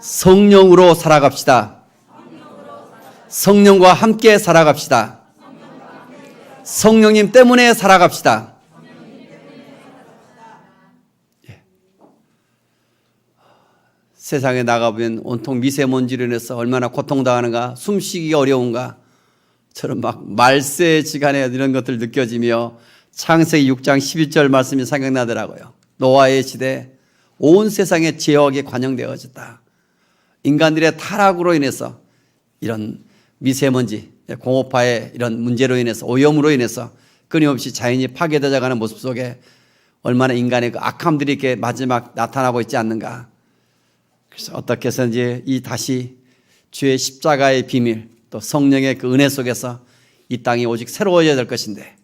성령으로 살아갑시다. 성령과 함께 살아갑시다. 성령님 때문에 살아갑시다. 세상에 나가보면 온통 미세먼지로 인해서 얼마나 고통당하는가, 숨쉬기가 어려운가, 저는 막 말세지간에 이런 것들 느껴지며 창세기 6장 12절 말씀이 생각나더라고요. 노아의 시대 온 세상에 죄악이 관영되어졌다. 인간들의 타락으로 인해서 이런 미세먼지, 공업화의 이런 문제로 인해서, 오염으로 인해서 끊임없이 자연이 파괴되어가는 모습 속에 얼마나 인간의 그 악함들이 이렇게 마지막 나타나고 있지 않는가. 그래서 어떻게 해서든지 이 다시 주의 십자가의 비밀, 또 성령의 그 은혜 속에서 이 땅이 오직 새로워져야 될 것인데,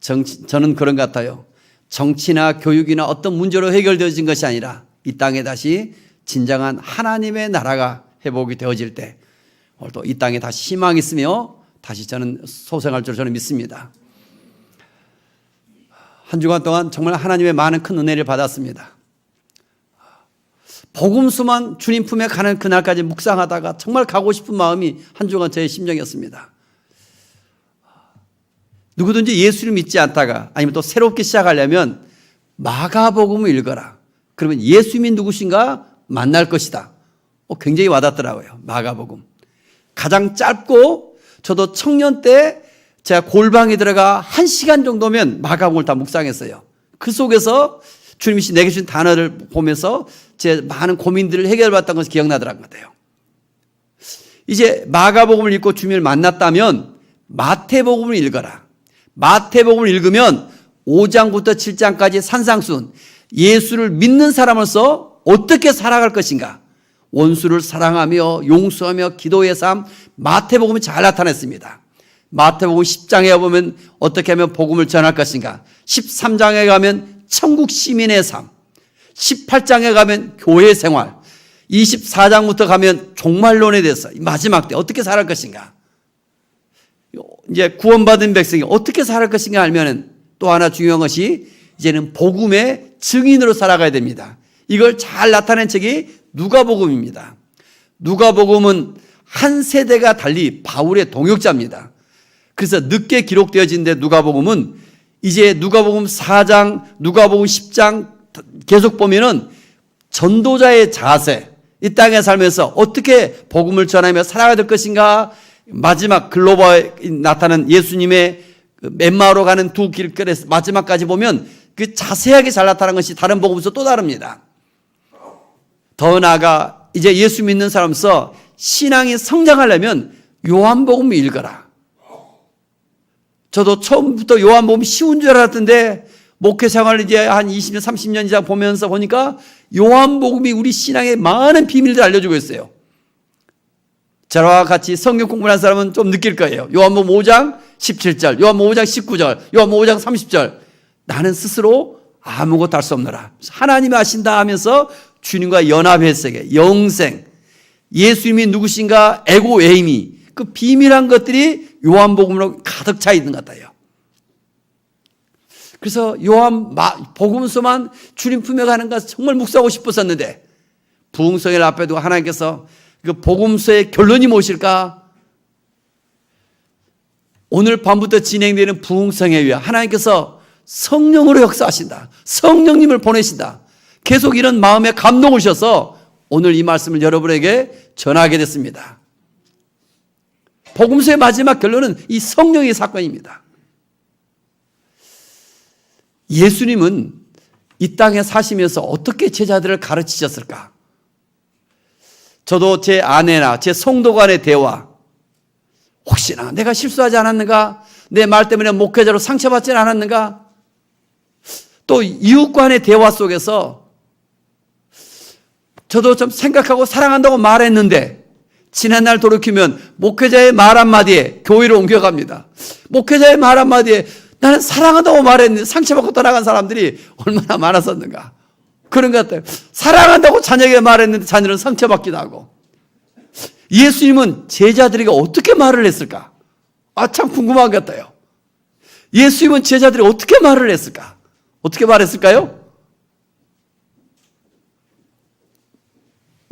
저는 그런 것 같아요. 정치나 교육이나 어떤 문제로 해결되어진 것이 아니라 이 땅에 다시 진정한 하나님의 나라가 회복이 되어질 때 오늘도 이 땅에 다시 희망이 있으며 다시 저는 소생할 줄 저는 믿습니다. 한 주간 동안 정말 하나님의 많은 큰 은혜를 받았습니다. 복음수만 주님 품에 가는 그날까지 묵상하다가 정말 가고 싶은 마음이 한 주간 저의 심정이었습니다. 누구든지 예수를 믿지 않다가 아니면 또 새롭게 시작하려면 마가복음을 읽어라. 그러면 예수님이 누구신가 만날 것이다. 굉장히 와닿더라고요. 마가복음. 가장 짧고 저도 청년 때 제가 골방에 들어가 1시간 정도면 마가복음을 다 묵상했어요. 그 속에서 주님이 내게 주신 단어를 보면서 제 많은 고민들을 해결받았던 것이 기억나더라고요. 이제 마가복음을 읽고 주님을 만났다면 마태복음을 읽어라. 마태복음을 읽으면 5장부터 7장까지 산상수훈, 예수를 믿는 사람으로서 어떻게 살아갈 것인가, 원수를 사랑하며 용서하며 기도의 삶, 마태복음이 잘 나타냈습니다. 마태복음 10장에 보면 어떻게 하면 복음을 전할 것인가, 13장에 가면 천국 시민의 삶, 18장에 가면 교회 생활, 24장부터 가면 종말론에 대해서 마지막 때 어떻게 살아갈 것인가, 이제 구원받은 백성이 어떻게 살아갈 것인가 알면은 또 하나 중요한 것이 이제는 복음의 증인으로 살아가야 됩니다. 이걸 잘 나타낸 책이 누가복음입니다. 누가복음은 한 세대가 달리 바울의 동역자입니다. 그래서 늦게 기록되어진데 누가복음은 이제 누가복음 4장, 누가복음 10장 계속 보면은 전도자의 자세, 이 땅에 살면서 어떻게 복음을 전하며 살아가야 될 것인가, 마지막 글로바에 나타난 예수님의 엠마오로 가는 두 길거리에서 마지막까지 보면 그 자세하게 잘 나타난 것이 다른 복음에서 또 다릅니다. 더 나아가 이제 예수 믿는 사람으로서 신앙이 성장하려면 요한복음 읽어라. 저도 처음부터 요한복음 쉬운 줄 알았던데 목회 생활을 이제 한 20년, 30년 이상 보면서 보니까 요한복음이 우리 신앙의 많은 비밀들을 알려주고 있어요. 저와 같이 성경 공부하는 사람은 좀 느낄 거예요. 요한복음 5장 17절, 요한복음 5장 19절, 요한복음 5장 30절. 나는 스스로 아무것도 할 수 없노라. 하나님이 하신다 하면서 주님과 연합했어요. 영생, 예수님이 누구신가, 에고 에이미, 그 비밀한 것들이 요한복음으로 가득 차 있는 것 같아요. 그래서 복음서만 주님 품에 가는 것 정말 묵상하고 싶었었는데 부흥성회를 앞에 두고 하나님께서 그 복음서의 결론이 무엇일까? 오늘 밤부터 진행되는 부흥성회에 하나님께서 성령으로 역사하신다. 성령님을 보내신다. 계속 이런 마음에 감동을 주셔서 오늘 이 말씀을 여러분에게 전하게 됐습니다. 복음서의 마지막 결론은 이 성령의 사건입니다. 예수님은 이 땅에 사시면서 어떻게 제자들을 가르치셨을까? 저도 제 아내나 제 성도 간의 대화, 혹시나 내가 실수하지 않았는가? 내 말 때문에 목회자로 상처받지 않았는가? 또 이웃 간의 대화 속에서 저도 좀 생각하고 사랑한다고 말했는데 지난날 돌이키면 목회자의 말 한마디에 교회로 옮겨갑니다. 목회자의 말 한마디에 나는 사랑한다고 말했는데 상처받고 떠나간 사람들이 얼마나 많았었는가. 그런 것 같아요. 사랑한다고 자녀에게 말했는데 자녀는 상처받기도 하고. 예수님은 제자들에게 어떻게 말을 했을까? 참 궁금한 것 같아요. 예수님은 제자들이 어떻게 말을 했을까? 어떻게 말했을까요?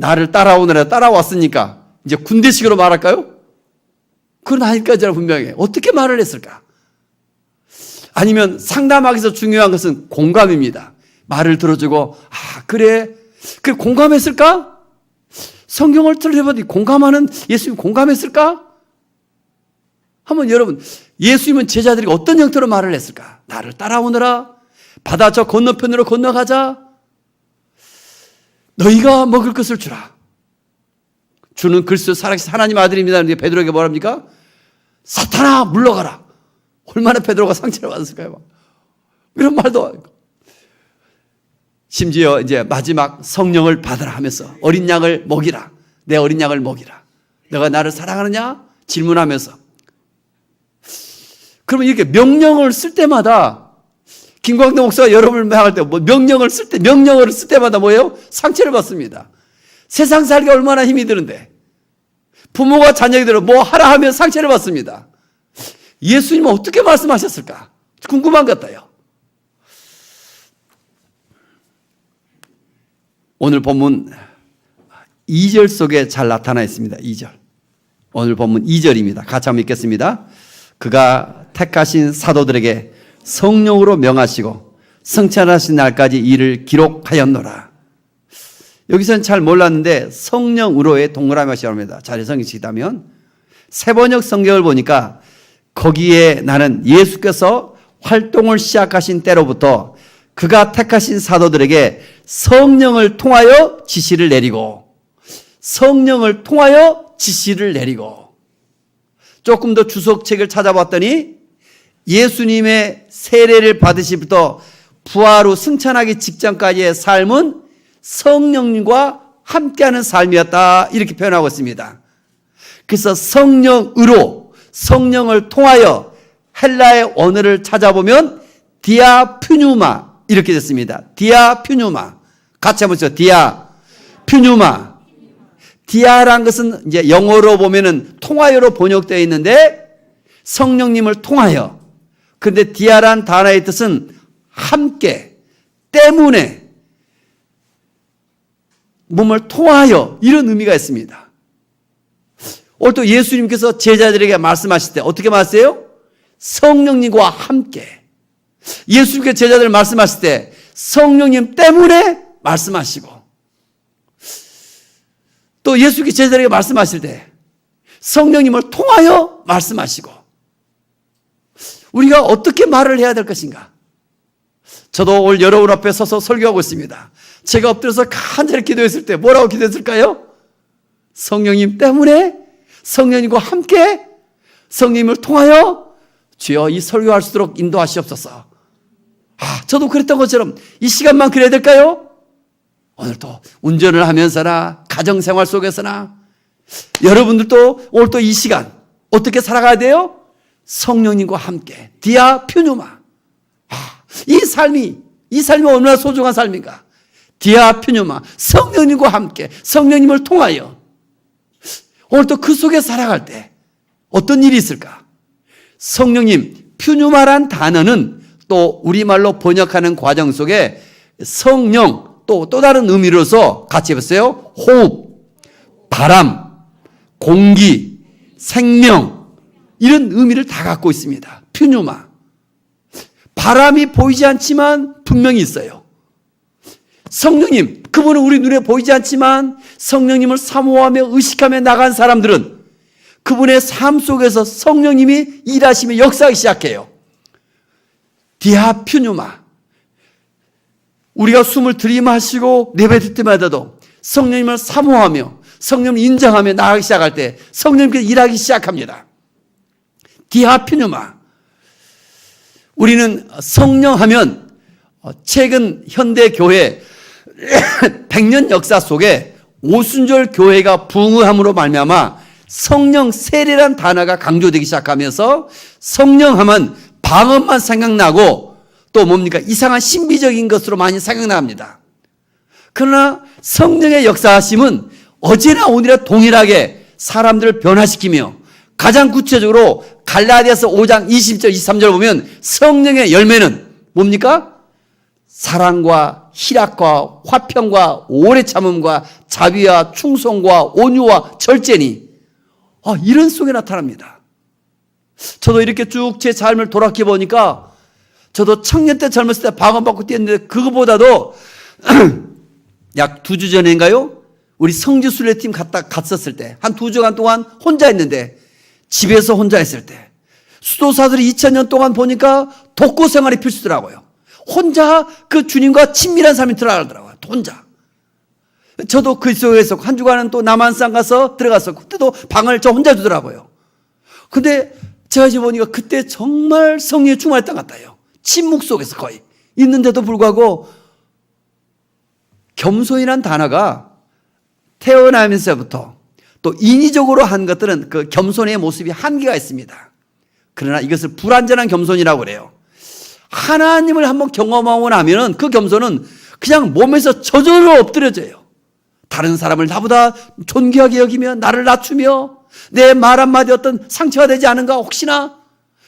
나를 따라오느라 따라왔으니까 이제 군대식으로 말할까요? 그건 아닐까지라 분명해. 어떻게 말을 했을까? 아니면 상담하기 위해서 중요한 것은 공감입니다. 말을 들어주고 그래 공감했을까? 성경을 들여다보니 공감하는 예수님 공감했을까? 한번 여러분, 예수님은 제자들이 어떤 형태로 말을 했을까? 나를 따라오느라, 바다 저 건너편으로 건너가자, 너희가 먹을 것을 주라. 주는 그리스도 살아계신 하나님 아들입니다. 베드로에게 뭐랍니까? 사탄아 물러가라. 얼마나 베드로가 상처를 받았을까요? 이런 말도 하고. 심지어 이제 마지막 성령을 받으라 하면서 어린 양을 먹이라. 내 어린 양을 먹이라. 너가 나를 사랑하느냐? 질문하면서. 그러면 이렇게 명령을 쓸 때마다 김광도 목사가 여러분을 명할 때 명령을 쓸 때마다 뭐예요? 상처를 받습니다. 세상 살기가 얼마나 힘이 드는데 부모가 자녀들을 뭐 하라 하면 상처를 받습니다. 예수님은 어떻게 말씀하셨을까? 궁금한 것 같아요. 오늘 본문 2절 속에 잘 나타나 있습니다. 2절. 오늘 본문 2절입니다. 같이 한번 읽겠습니다. 그가 택하신 사도들에게 성령으로 명하시고 성찬하신 날까지 이를 기록하였노라. 여기서는 잘 몰랐는데 성령으로의 동그라미 하시랍니다. 잘 성경이시다면 세번역 성경을 보니까 거기에 나는 예수께서 활동을 시작하신 때로부터 그가 택하신 사도들에게 성령을 통하여 지시를 내리고 조금 더 주석책을 찾아봤더니 예수님의 세례를 받으시부터 부활 후 승천하기 직전까지의 삶은 성령님과 함께하는 삶이었다 이렇게 표현하고 있습니다. 그래서 성령을 통하여 헬라의 언어를 찾아보면 디아퓨뉴마 이렇게 됐습니다. 디아퓨뉴마. 같이 한번 쳐. 디아퓨뉴마. 디아라는 것은 이제 영어로 보면은 통하여로 번역되어 있는데 성령님을 통하여. 그런데 디아란 단어의 뜻은 함께, 때문에, 몸을 통하여 이런 의미가 있습니다. 오늘 또 예수님께서 제자들에게 말씀하실 때 어떻게 말씀하세요? 성령님과 함께. 예수님께서 제자들 말씀하실 때 성령님 때문에 말씀하시고 또 예수님께서 제자들에게 말씀하실 때 성령님을 통하여 말씀하시고 우리가 어떻게 말을 해야 될 것인가? 저도 오늘 여러분 앞에 서서 설교하고 있습니다. 제가 엎드려서 간절히 기도했을 때 뭐라고 기도했을까요? 성령님 때문에, 성령님과 함께, 성령님을 통하여 주여 이 설교할 수 있도록 인도하시옵소서. 저도 그랬던 것처럼 이 시간만 그래야 될까요? 오늘도 운전을 하면서나 가정생활 속에서나 여러분들도 오늘 또 이 시간 어떻게 살아가야 돼요? 성령님과 함께 디아퓨뉴마. 이 삶이 얼마나 소중한 삶인가? 디아퓨뉴마. 성령님과 함께 성령님을 통하여 오늘 또 그 속에 살아갈 때 어떤 일이 있을까? 성령님, 퓨뉴마란 단어는 또 우리말로 번역하는 과정 속에 성령 또 다른 의미로서 같이 해보세요. 호흡, 바람, 공기, 생명 이런 의미를 다 갖고 있습니다. 퓨뉴마. 바람이 보이지 않지만 분명히 있어요. 성령님, 그분은 우리 눈에 보이지 않지만 성령님을 사모하며 의식하며 나간 사람들은 그분의 삶 속에서 성령님이 일하시며 역사하기 시작해요. 디아퓨뉴마. 우리가 숨을 들이마시고 내뱉을 때마다도 성령님을 사모하며 성령님을 인정하며 나가기 시작할 때 성령님께서 일하기 시작합니다. 디아퓨뉴마. 우리는 성령하면 최근 현대 교회 100년 역사 속에 오순절 교회가 부흥함으로 말미암아 성령 세례란 단어가 강조되기 시작하면서 성령하면 방언만 생각나고 또 뭡니까? 이상한 신비적인 것으로 많이 생각납니다. 그러나 성령의 역사하심은 어제나 오늘이나 동일하게 사람들을 변화시키며 가장 구체적으로 갈라디아서 5장 20절 23절 보면 성령의 열매는 뭡니까? 사랑과 희락과 화평과 오래 참음과 자비와 충성과 온유와 절제니 이런 속에 나타납니다. 저도 이렇게 쭉 제 삶을 돌아켜 보니까 저도 청년 때 젊었을 때 방언받고 뛰었는데 그거보다도 약 2주 전인가요? 우리 성지 순례팀 갔었을 때 한 2주간 동안 혼자 있는데 집에서 혼자 있을 때 수도사들이 2000년 동안 보니까 독고 생활이 필수더라고요. 혼자 그 주님과 친밀한 삶이 들어가더라고요. 혼자. 저도 그 속에서 한 주간은 또 남한산 가서 들어갔었고 그때도 방을 저 혼자 주더라고요. 근데 제가 이제 보니까 그때 정말 성령에 충만했던 것 같아요. 침묵 속에서 거의 있는데도 불구하고 겸손이란 단어가 태어나면서부터 또 인위적으로 한 것들은 그 겸손의 모습이 한계가 있습니다. 그러나 이것을 불완전한 겸손이라고 그래요. 하나님을 한번 경험하고 나면은 그 겸손은 그냥 몸에서 저절로 엎드려져요. 다른 사람을 나보다 존귀하게 여기며 나를 낮추며 내 말 한마디 어떤 상처가 되지 않은가 혹시나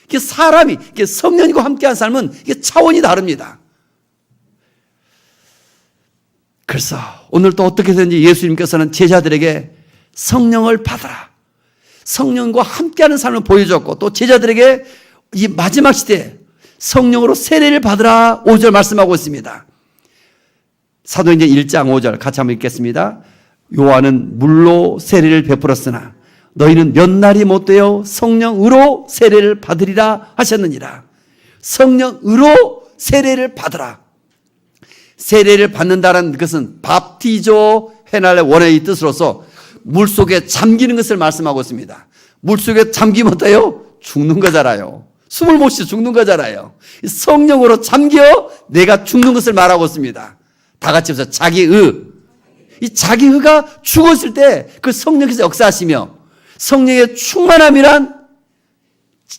이게 사람이 이게 성령과 함께한 삶은 이게 차원이 다릅니다. 그래서 오늘 또 어떻게든지 예수님께서는 제자들에게 성령을 받아라. 성령과 함께하는 삶을 보여줬고 또 제자들에게 이 마지막 시대에 성령으로 세례를 받으라 5절 말씀하고 있습니다. 사도행전 1장 5절 같이 한번 읽겠습니다. 요한은 물로 세례를 베풀었으나 너희는 몇 날이 못되어 성령으로 세례를 받으리라 하셨느니라. 성령으로 세례를 받으라. 세례를 받는다는 것은 밥티조 헤날의 원어의 뜻으로서 물속에 잠기는 것을 말씀하고 있습니다. 물속에 잠기면 어때요? 죽는 거잖아요. 숨을 못 쉬어 죽는 거잖아요. 성령으로 잠겨 내가 죽는 것을 말하고 있습니다. 다 같이 해서 자기의. 이 자기의가 죽었을 때 그 성령께서 역사하시며 성령의 충만함이란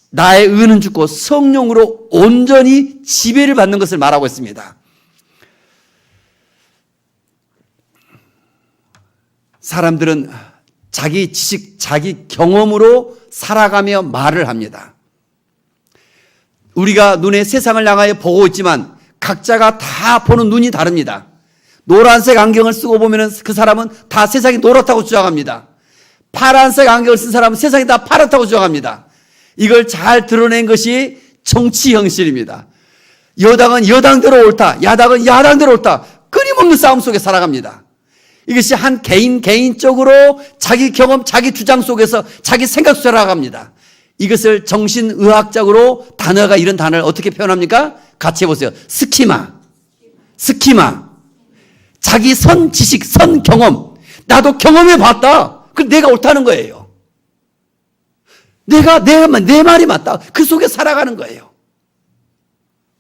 나의 의는 죽고 성령으로 온전히 지배를 받는 것을 말하고 있습니다. 사람들은 자기 지식, 자기 경험으로 살아가며 말을 합니다. 우리가 눈에 세상을 향하여 보고 있지만 각자가 다 보는 눈이 다릅니다. 노란색 안경을 쓰고 보면 그 사람은 다 세상이 노랗다고 주장합니다. 파란색 안경을 쓴 사람은 세상이 다 파랗다고 주장합니다. 이걸 잘 드러낸 것이 정치 현실입니다. 여당은 여당대로 옳다, 야당은 야당대로 옳다. 끊임없는 싸움 속에 살아갑니다. 이것이 한 개인적으로 자기 경험, 자기 주장 속에서 자기 생각 속에 살아갑니다. 이것을 정신의학적으로 단어가 이런 단어를 어떻게 표현합니까? 같이 해보세요. 스키마. 자기 선 지식, 선 경험. 나도 경험해 봤다. 그 내가 옳다는 거예요. 내 말이 맞다. 그 속에 살아가는 거예요.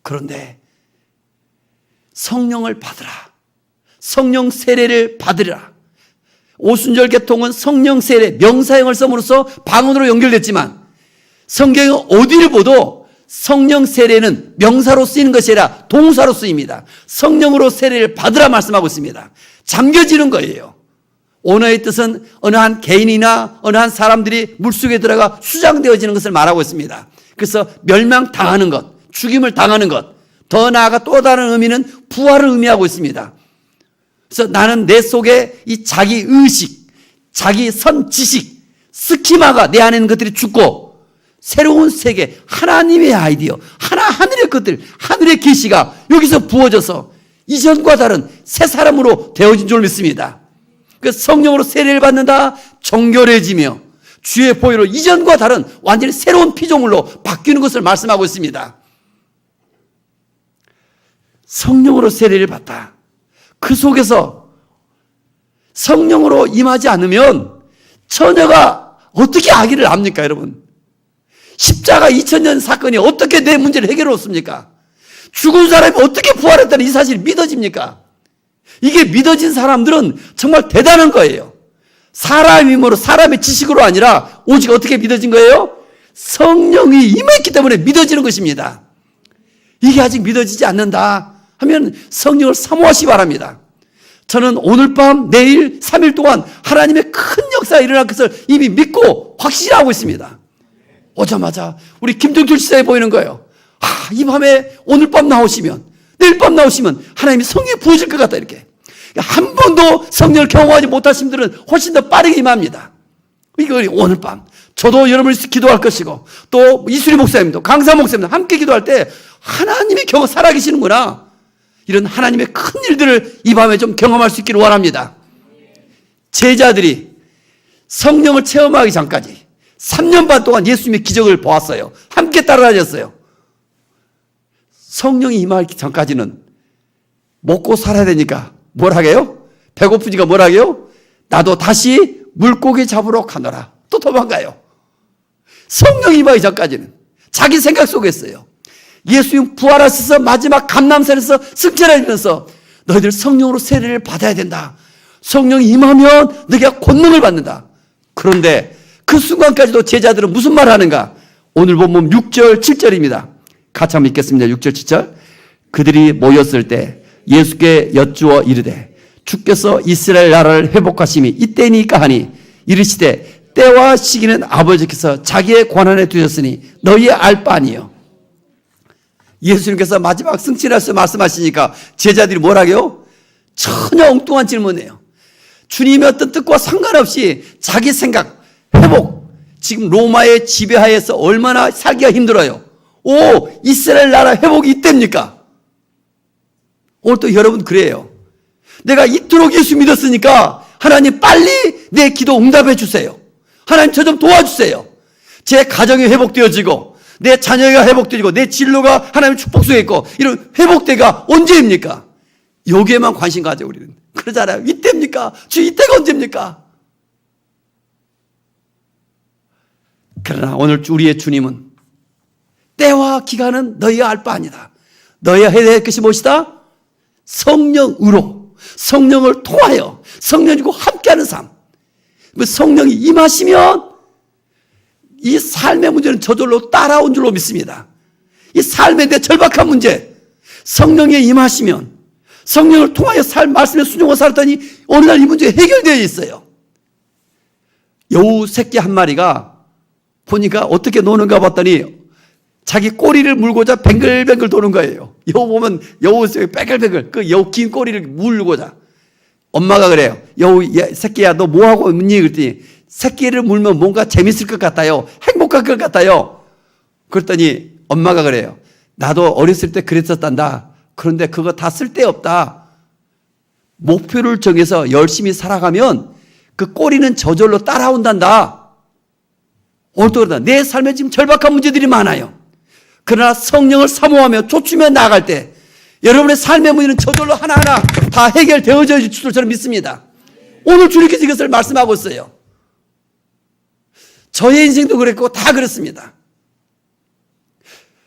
그런데 성령을 받으라. 성령 세례를 받으리라. 오순절 개통은 성령 세례, 명사형을 써므로써 방언으로 연결됐지만 성경의 어디를 보도 성령 세례는 명사로 쓰이는 것이 아니라 동사로 쓰입니다. 성령으로 세례를 받으라 말씀하고 있습니다. 잠겨지는 거예요. 언어의 뜻은 어느 한 개인이나 어느 한 사람들이 물속에 들어가 수장되어지는 것을 말하고 있습니다. 그래서 멸망당하는 것, 죽임을 당하는 것, 더 나아가 또 다른 의미는 부활을 의미하고 있습니다. 그래서 나는 내 속에 이 자기 의식, 자기 선 지식, 스키마가 내 안에 있는 것들이 죽고 새로운 세계, 하나님의 아이디어, 하늘의 것들, 하늘의 계시가 여기서 부어져서 이전과 다른 새 사람으로 되어진 줄 믿습니다. 그 성령으로 세례를 받는다, 정결해지며 주의 보혈로 이전과 다른 완전히 새로운 피조물로 바뀌는 것을 말씀하고 있습니다. 성령으로 세례를 받다. 그 속에서 성령으로 임하지 않으면 처녀가 어떻게 아기를 낳습니까, 여러분? 십자가 2000년 사건이 어떻게 내 문제를 해결했습니까? 죽은 사람이 어떻게 부활했다는 이 사실이 믿어집니까? 이게 믿어진 사람들은 정말 대단한 거예요. 사람의 힘으로, 사람의 지식으로 아니라 오직 어떻게 믿어진 거예요? 성령이 임했기 때문에 믿어지는 것입니다. 이게 아직 믿어지지 않는다 하면 성령을 사모하시기 바랍니다. 저는 오늘 밤, 내일, 3일 동안 하나님의 큰 역사가 일어날 것을 이미 믿고 확신하고 있습니다. 오자마자 우리 김종철 시사에 보이는 거예요. 이 밤에 오늘 밤 나오시면 내일 밤 나오시면 하나님이 성령이 부어질 것 같다 이렇게. 한 번도 성령을 경험하지 못하신 분들은 훨씬 더 빠르게 임합니다. 이거 오늘 밤 저도 여러분이 기도할 것이고 또 이수리 목사님도 강사 목사님도 함께 기도할 때 하나님의 경험 살아계시는구나. 이런 하나님의 큰 일들을 이 밤에 좀 경험할 수 있기를 원합니다. 제자들이 성령을 체험하기 전까지 3년 반 동안 예수님의 기적을 보았어요. 함께 따라다녔어요. 성령이 임하기 전까지는 먹고 살아야 되니까 뭘 하게요? 배고프니까 뭘 하게요? 나도 다시 물고기 잡으러 가노라. 또 도망가요. 성령이 임하기 전까지는 자기 생각 속에 있어요. 예수님 부활하셔서 마지막 감람산에서 승천하시면서 너희들 성령으로 세례를 받아야 된다. 성령이 임하면 너희가 권능을 받는다. 그런데 그 순간까지도 제자들은 무슨 말을 하는가? 오늘 본문 6절 7절입니다. 같이 한번 읽겠습니다. 6절 7절. 그들이 모였을 때 예수께 여쭈어 이르되 주께서 이스라엘 나라를 회복하심이 이때니까 하니 이르시되 때와 시기는 아버지께서 자기의 권한에 두셨으니 너희 알 바 아니요. 예수님께서 마지막 승천하셔서 말씀하시니까 제자들이 뭐라고요? 전혀 엉뚱한 질문이에요. 주님의 어떤 뜻과 상관없이 자기 생각, 회복. 지금 로마의 지배하에서 얼마나 살기가 힘들어요. 오, 이스라엘 나라 회복이 이때입니까? 오늘 또 여러분 그래요. 내가 이토록 예수 믿었으니까 하나님 빨리 내 기도 응답해 주세요. 하나님 저 좀 도와주세요. 제 가정이 회복되어지고 내 자녀가 회복되고 내 진로가 하나님의 축복 속에 있고 이런 회복대가 언제입니까? 여기에만 관심 가져 우리는. 그러잖아요. 이때입니까? 주 이때가 언제입니까? 그러나 오늘 우리의 주님은 때와 기간은 너희가 알 바 아니다. 너희가 해야 될 것이 무엇이다? 성령으로 성령을 통하여 성령이고 함께하는 삶. 성령이 임하시면 이 삶의 문제는 저절로 따라온 줄로 믿습니다. 이 삶에 대해 절박한 문제, 성령이 임하시면 성령을 통하여 말씀에 순종하고 살았더니 어느 날 이 문제가 해결되어 있어요. 여우 새끼 한 마리가 보니까 어떻게 노는가 봤더니 자기 꼬리를 물고자 뱅글뱅글 도는 거예요. 여우 보면 여우 새끼 뱅글뱅글 그 여우 긴 꼬리를 물고자. 엄마가 그래요. 여우 새끼야 너 뭐하고 있니? 그랬더니 새끼를 물면 뭔가 재밌을 것 같아요. 행복할 것 같아요. 그랬더니 엄마가 그래요. 나도 어렸을 때 그랬었단다. 그런데 그거 다 쓸데없다. 목표를 정해서 열심히 살아가면 그 꼬리는 저절로 따라온단다. 오늘도 그러다. 내 삶에 지금 절박한 문제들이 많아요. 그러나 성령을 사모하며 쫓으며 나아갈 때 여러분의 삶의 문제는 저절로 하나하나 다 해결되어져 있을 줄 저는 믿습니다. 오늘 주님께서 이것을 말씀하고 있어요. 저의 인생도 그랬고 다 그렇습니다.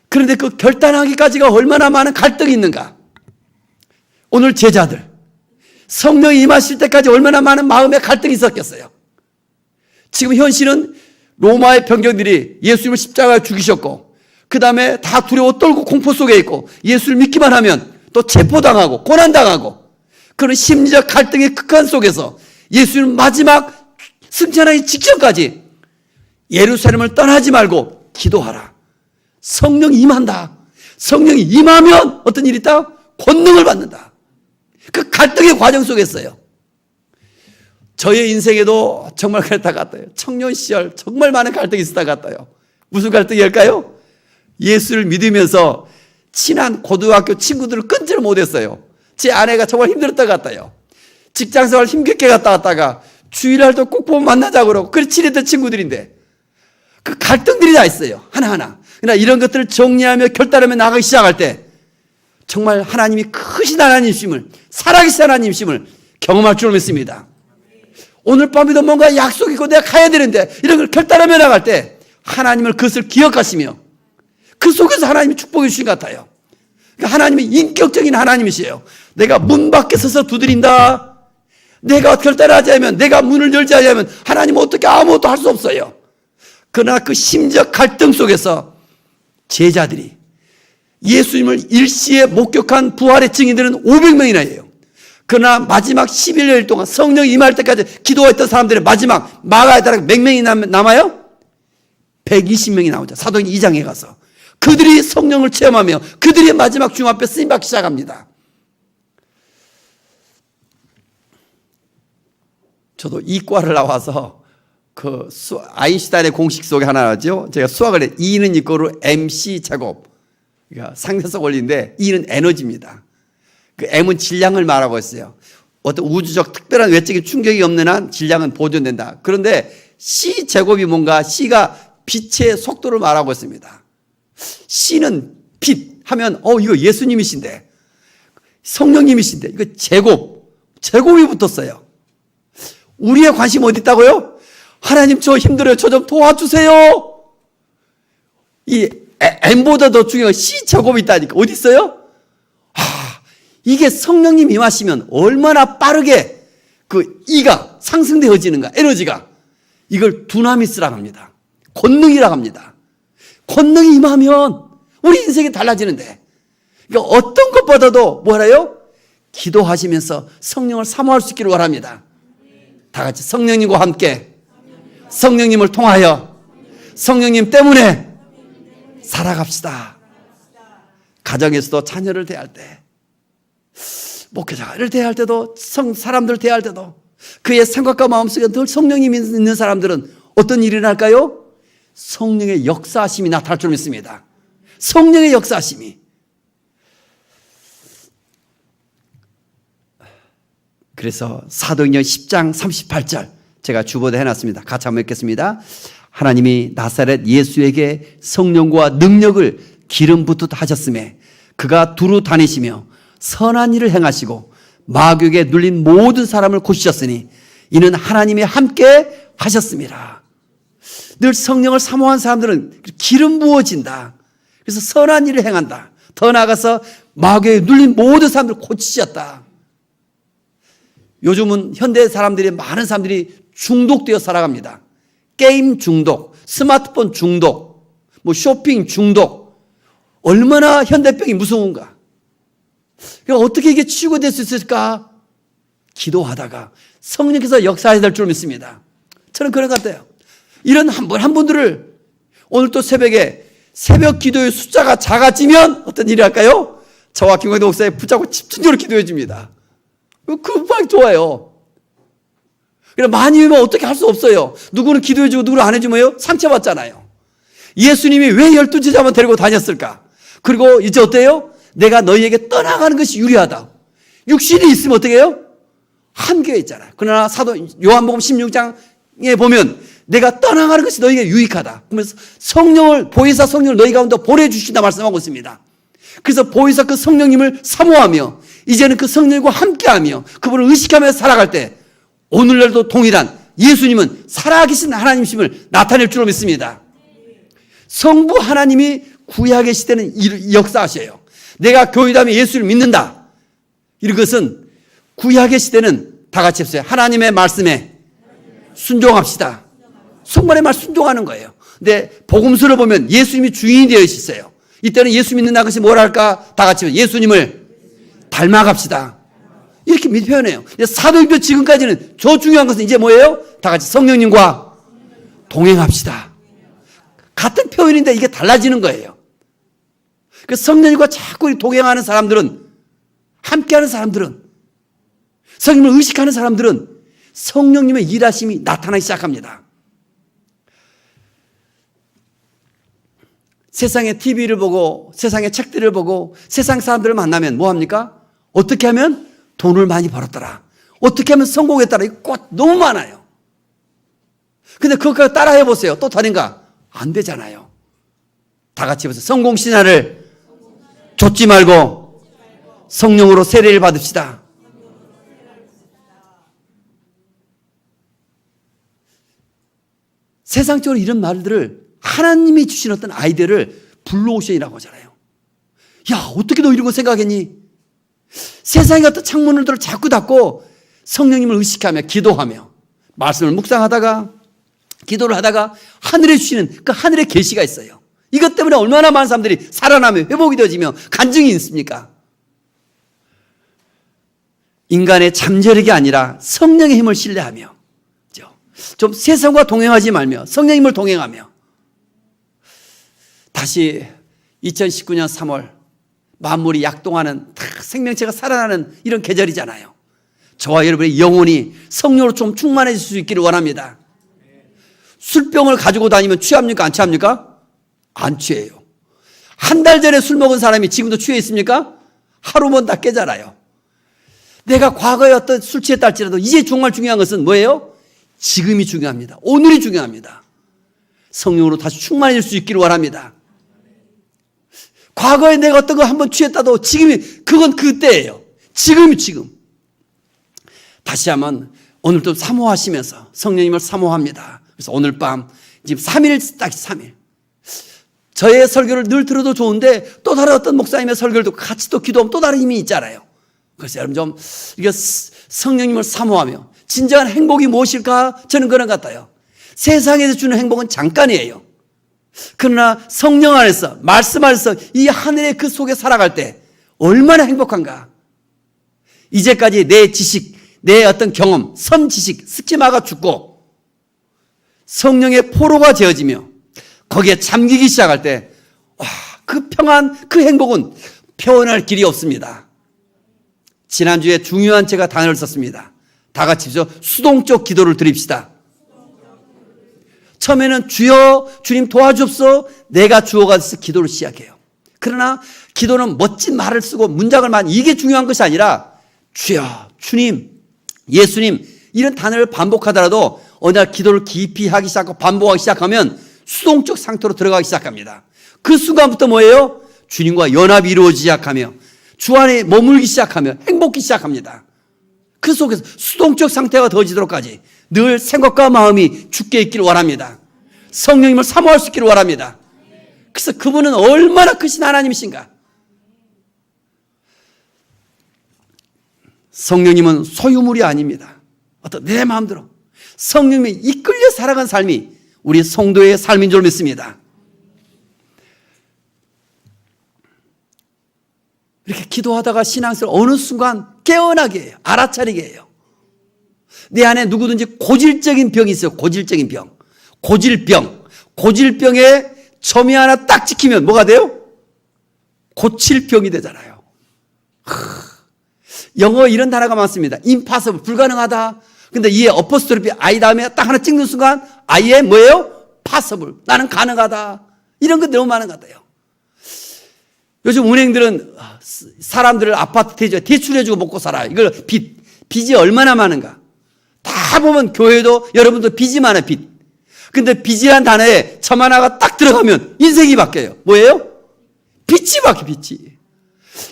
그런데 그 결단하기까지가 얼마나 많은 갈등이 있는가. 오늘 제자들 성령이 임하실 때까지 얼마나 많은 마음의 갈등이 있었겠어요. 지금 현실은 로마의 병정들이 예수님을 십자가에 죽이셨고 그 다음에 다 두려워 떨고 공포 속에 있고 예수를 믿기만 하면 또 체포당하고 고난당하고 그런 심리적 갈등의 극한 속에서 예수님 마지막 승천하기 직전까지 예루살렘을 떠나지 말고 기도하라. 성령이 임한다. 성령이 임하면 어떤 일이 있다? 권능을 받는다. 그 갈등의 과정 속에 있어요. 저의 인생에도 정말 그랬다 같아요. 청년 시절 정말 많은 갈등이 있었다 같아요. 무슨 갈등일까요? 예수를 믿으면서 친한 고등학교 친구들을 끊지를 못했어요. 제 아내가 정말 힘들었다 같아요. 직장생활 힘겹게 갔다 왔다가 주일날도 꼭 보면 만나자고 그러고 그래 친했던 친구들인데 그 갈등들이 다 있어요. 하나하나. 그러나 이런 것들을 정리하며 결단하며 나가기 시작할 때 정말 하나님이 크신 하나님이심을 살아계신 하나님이심을 경험할 줄 믿습니다. 오늘 밤에도 뭔가 약속이 있고 내가 가야 되는데 이런 걸 결단하며 나갈 때 하나님을 그것을 기억하시며 그 속에서 하나님이 축복해 주신 것 같아요. 그러니까 하나님이 인격적인 하나님이시에요. 내가 문 밖에 서서 두드린다. 내가 결단하지 않으면 내가 문을 열지 않으면 하나님은 어떻게 아무것도 할 수 없어요. 그러나 그 심적 갈등 속에서 제자들이 예수님을 일시에 목격한 부활의 증인들은 500명이나예요. 그러나 마지막 11일 동안 성령이 임할 때까지 기도했던 사람들의 마지막 마가에 따라 몇 명이 남아요? 120명이 나오죠. 사도행 2장에 가서. 그들이 성령을 체험하며 그들이 마지막 주님 앞에 쓰임받기 시작합니다. 저도 이과를 나와서 아인슈타인의 공식 속에 하나 하죠. 제가 수학을 해. E는 이거로 MC 제곱. 그러니까 상대성 원리인데 E는 에너지입니다. 그 M은 질량을 말하고 있어요. 어떤 우주적 특별한 외적인 충격이 없는 한 질량은 보존된다. 그런데 C 제곱이 뭔가? C가 빛의 속도를 말하고 있습니다. C는 빛 하면 이거 예수님이신데, 성령님이신데, 이거 제곱이 붙었어요. 우리의 관심 어디 있다고요? 하나님 저 힘들어요. 저 좀 도와주세요. 이 M보다 더 중요한 C 제곱이 있다니까. 어디 있어요? 이게 성령님 임하시면 얼마나 빠르게 그 E가 상승되어지는가, 에너지가. 이걸 두나미스라고 합니다. 권능이라고 합니다. 권능이 임하면 우리 인생이 달라지는데, 그러니까 어떤 것보다도 뭐래요? 기도하시면서 성령을 사모할 수 있기를 원합니다. 다 같이 성령님과 함께, 성령님을 통하여, 성령님 때문에 살아갑시다. 가정에서도 자녀를 대할 때, 목회자를 대할 때도, 사람들을 대할 때도, 그의 생각과 마음속에 늘 성령님이 있는 사람들은 어떤 일이 날까요? 성령의 역사하심이 나타날 줄 믿습니다. 성령의 역사하심이. 그래서 사도행전 10장 38절 제가 주보도 해놨습니다. 같이 한번 읽겠습니다. 하나님이 나사렛 예수에게 성령과 능력을 기름 붓듯 하셨음에 그가 두루 다니시며 선한 일을 행하시고 마귀에게 눌린 모든 사람을 고치셨으니 이는 하나님이 함께 하셨습니다. 늘 성령을 사모한 사람들은 기름 부어진다. 그래서 선한 일을 행한다. 더 나아가서 마귀에 눌린 모든 사람들을 고치셨다. 요즘은 현대 사람들이, 많은 사람들이 중독되어 살아갑니다. 게임 중독, 스마트폰 중독, 쇼핑 중독. 얼마나 현대병이 무서운가. 그러니까 어떻게 이게 치유될 수 있을까? 기도하다가 성령께서 역사해야 될 줄 믿습니다. 저는 그런 것 같아요. 이런 한 분들을 오늘 또 새벽에 새벽 기도의 숫자가 작아지면 어떤 일이 할까요? 저와 김광대 목사에 붙잡고 집중적으로 기도해 줍니다. 금방 좋아요. 그래, 많이 오면 어떻게 할 수 없어요. 누구는 기도해 주고 누구는 안 해주면요? 상처받잖아요. 예수님이 왜 12제자만 데리고 다녔을까? 그리고 이제 어때요? 내가 너희에게 떠나가는 것이 유리하다. 육신이 있으면 어떻게 해요? 한계가 있잖아요. 그러나 사도 요한복음 16장에 보면 내가 떠나가는 것이 너희에게 유익하다. 그러면서 보혜사 성령을 너희 가운데 보내주신다 말씀하고 있습니다. 그래서 보혜사 그 성령님을 사모하며 이제는 그 성령과 함께하며 그분을 의식하며 살아갈 때 오늘날도 동일한 예수님은 살아계신 하나님이심을 나타낼 줄로 믿습니다. 성부 하나님이 구약의 시대는 역사하셔요. 내가 교회다면 예수를 믿는다. 이것은 구약의 시대는 다 같이 했어요. 하나님의 말씀에 순종합시다. 성만의 말 순종하는 거예요. 근데 복음서를 보면 예수님이 주인이 되어 있어요. 이때는 예수 믿는다는 것이 뭐랄까? 다 같이 예수님을 닮아갑시다. 이렇게 표현해요. 사도행전 지금까지는 저 중요한 것은 이제 뭐예요? 다 같이 성령님과 동행합시다. 같은 표현인데 이게 달라지는 거예요. 그 성령님과 자꾸 동행하는 사람들은, 함께하는 사람들은, 성령님을 의식하는 사람들은 성령님의 일하심이 나타나기 시작합니다. 세상의 TV를 보고 세상의 책들을 보고 세상 사람들을 만나면 뭐합니까? 어떻게 하면 돈을 많이 벌었더라. 어떻게 하면 성공했더라. 이거 꼭 너무 많아요. 근데 그거 따라해 보세요. 또 다른가? 안 되잖아요. 다 같이 해보세요. 성공신화를 좇지 말고 성령으로 세례를 받읍시다. 세상적으로 이런 말들을 하나님이 주신 어떤 아이디어를 블루오션이라고 하잖아요. 야, 어떻게 너 이런 거 생각했니? 세상의 어떤 창문들을 자꾸 닫고 성령님을 의식하며 기도하며 말씀을 묵상하다가 기도를 하다가 하늘에 주시는 그 하늘의 계시가 있어요. 이것 때문에 얼마나 많은 사람들이 살아나며 회복이 되어지며 간증이 있습니까? 인간의 잠재력이 아니라 성령의 힘을 신뢰하며 좀 세상과 동행하지 말며 성령님을 동행하며 다시 2019년 3월 만물이 약동하는 생명체가 살아나는 이런 계절이잖아요. 저와 여러분의 영혼이 성령으로 좀 충만해질 수 있기를 원합니다. 술병을 가지고 다니면 취합니까? 안 취합니까? 안 취해요. 한 달 전에 술 먹은 사람이 지금도 취해 있습니까? 하루면 다 깨잖아요. 내가 과거에 어떤 술 취했다 할지라도 이제 정말 중요한 것은 뭐예요? 지금이 중요합니다. 오늘이 중요합니다. 성령으로 다시 충만해질 수 있기를 원합니다. 과거에 내가 어떤 거 한번 취했다도 지금이, 그건 그때예요. 지금이 지금. 다시 한번 오늘도 사모하시면서 성령님을 사모합니다. 그래서 오늘 밤 지금 3일, 딱 3일. 저의 설교를 늘 들어도 좋은데 또 다른 어떤 목사님의 설교를 같이 또 기도하면 또 다른 힘이 있잖아요. 그래서 여러분 좀 이게 성령님을 사모하며 진정한 행복이 무엇일까? 저는 그런 것 같아요. 세상에서 주는 행복은 잠깐이에요. 그러나 성령 안에서, 말씀 안에서 이 하늘의 그 속에 살아갈 때 얼마나 행복한가. 이제까지 내 지식, 내 어떤 경험, 선지식, 스키마가 죽고 성령의 포로가 되어지며 거기에 잠기기 시작할 때, 와, 그 평안, 그 행복은 표현할 길이 없습니다. 지난주에 중요한 제가 단어를 썼습니다. 다 같이 수동적 기도를 드립시다. 처음에는 주여, 주님 도와주옵소, 내가 주어가 돼서 기도를 시작해요. 그러나 기도는 멋진 말을 쓰고 문장을 만 이게 중요한 것이 아니라 주여, 주님, 예수님 이런 단어를 반복하더라도 어느 날 기도를 깊이 하기 시작하고 반복하기 시작하면 수동적 상태로 들어가기 시작합니다. 그 순간부터 뭐예요? 주님과 연합이 이루어지기 시작하며 주 안에 머물기 시작하며 행복기 시작합니다. 그 속에서 수동적 상태가 더해지도록까지 늘 생각과 마음이 주께 있기를 원합니다. 성령님을 사모할 수 있기를 원합니다. 그래서 그분은 얼마나 크신 하나님이신가. 성령님은 소유물이 아닙니다. 어떤 내 마음대로 성령님이 이끌려 살아간 삶이 우리 성도의 삶인 줄 믿습니다. 이렇게 기도하다가 신앙생활 어느 순간 깨어나게 해요. 알아차리게 해요. 내 안에 누구든지 고질적인 병이 있어요. 고질적인 병. 고질병. 고질병에 점이 하나 딱 찍히면 뭐가 돼요? 고칠 병이 되잖아요. 영어 이런 단어가 많습니다. impossible, 불가능하다. 근데 이에 어퍼스트로피 I 다음에 딱 하나 찍는 순간 I에 뭐예요? possible, 나는 가능하다. 이런 것 너무 많은 것 같아요. 요즘 은행들은 사람들을 아파트 대출해주고 먹고 살아요. 이걸 빚이 얼마나 많은가. 다 보면 교회도 여러분도 빚이 많아요. 빚. 근데 빚이란 단어에 점 하나가 딱 들어가면 인생이 바뀌어요. 뭐예요? 빚이 바뀌어. 빚이.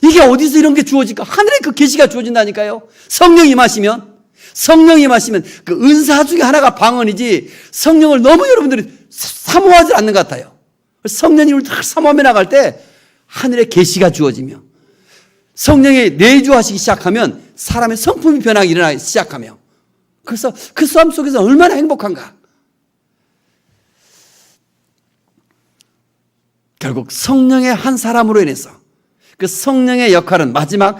이게 어디서 이런 게 주어질까? 하늘에 그 계시가 주어진다니까요. 성령이 임하시면 그 은사 중에 하나가 방언이지 성령을 너무 여러분들이 사모하지 않는 것 같아요. 성령님을 다 사모하며 나갈 때 하늘의 계시가 주어지며 성령이 내주하시기 시작하면 사람의 성품이 변하기 일어나기 시작하며 그래서 그 삶 속에서 얼마나 행복한가. 결국 성령의 한 사람으로 인해서 그 성령의 역할은 마지막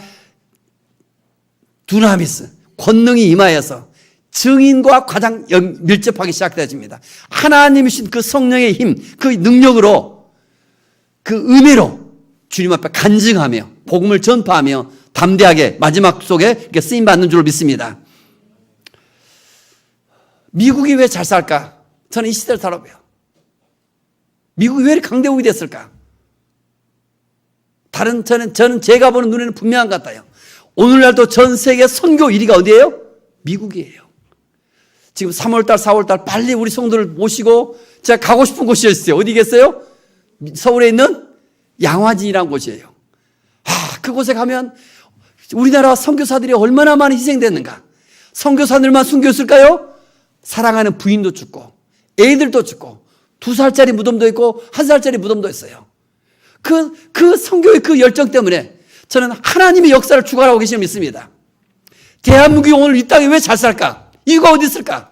두나미스, 권능이 임하여서 증인과 가장 밀접하게 시작되어집니다. 하나님이신 그 성령의 힘, 그 능력으로 그 은혜로 주님 앞에 간증하며 복음을 전파하며 담대하게 마지막 속에 쓰임받는 줄 믿습니다. 미국이 왜 잘 살까? 저는 이 시대를 살아봐요. 미국이 왜 이렇게 강대국이 됐을까? 저는 제가 보는 눈에는 분명한 것 같아요. 오늘날도 전 세계 선교 1위가 어디예요? 미국이에요. 지금 3월달, 4월달 빨리 우리 성도를 모시고 제가 가고 싶은 곳이 있어요. 어디겠어요? 서울에 있는 양화진이라는 곳이에요. 그곳에 가면 우리나라 선교사들이 얼마나 많이 희생됐는가. 선교사들만 순교했을까요? 사랑하는 부인도 죽고 애들도 죽고 2살짜리 무덤도 있고 1살짜리 무덤도 있어요. 그 선교의 그 열정 때문에 저는 하나님의 역사를 주관하고 계시는 믿습니다. 대한민국이 오늘 이 땅에 왜 잘 살까? 이유가 어디 있을까?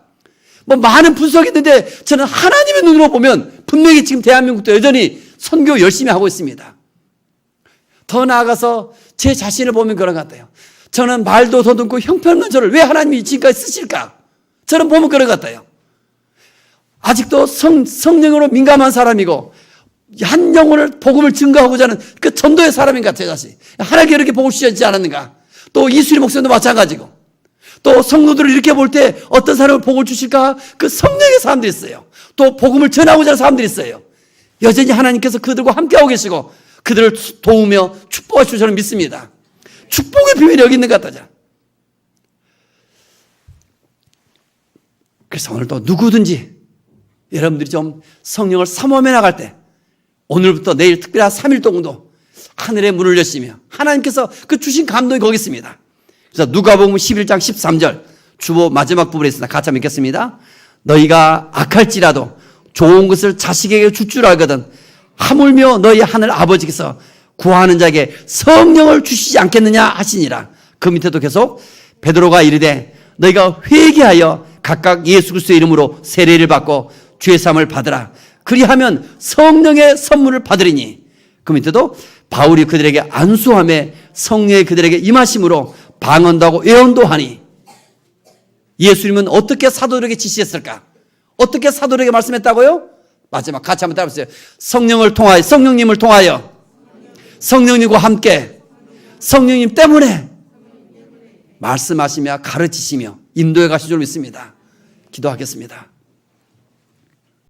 많은 분석이 있는데 저는 하나님의 눈으로 보면 분명히 지금 대한민국도 여전히 선교 열심히 하고 있습니다. 더 나아가서 제 자신을 보면 그런 것 같아요. 저는 말도 더듬고 형편없는 저를 왜 하나님이 지금까지 쓰실까? 저는 보면 그런 것 같아요. 아직도 성령으로 민감한 사람이고 한 영혼을 복음을 증거하고자 하는 그 전도의 사람인가, 제 자신. 하나님께 이렇게 복을 주시지 않았는가. 또 이수리 목사님도 마찬가지고. 또 성도들을 이렇게 볼 때 어떤 사람을 복을 주실까? 그 성령의 사람들이 있어요. 또 복음을 전하고자 하는 사람들이 있어요. 여전히 하나님께서 그들과 함께하고 계시고 그들을 도우며 축복하실 줄은 믿습니다. 축복의 비밀이 여기 있는 것 같다. 그래서 오늘도 누구든지 여러분들이 좀 성령을 사모하며 나갈 때 오늘부터 내일 특별한 3일 동안도 하늘의 문을 여시며 하나님께서 그 주신 감동이 거기 있습니다. 그래서 누가복음 11장 13절 주보 마지막 부분에 있습니다. 같이 한번 읽겠습니다. 너희가 악할지라도 좋은 것을 자식에게 줄 줄 알거든 하물며 너희 하늘 아버지께서 구하는 자에게 성령을 주시지 않겠느냐 하시니라. 그 밑에도 계속 베드로가 이르되 너희가 회개하여 각각 예수 그리스도의 이름으로 세례를 받고 죄 사함을 받으라. 그리하면 성령의 선물을 받으리니. 그 밑에도 바울이 그들에게 안수하며 성령의 그들에게 임하심으로 방언도 하고 예언도 하니. 예수님은 어떻게 사도들에게 지시했을까? 어떻게 사도들에게 말씀했다고요? 마지막 같이 한번 따라해보세요. 성령을 통하여, 성령님을 통하여, 성령님과 함께, 성령님 때문에 말씀하시며 가르치시며 인도해 가실 줄 믿습니다. 기도하겠습니다.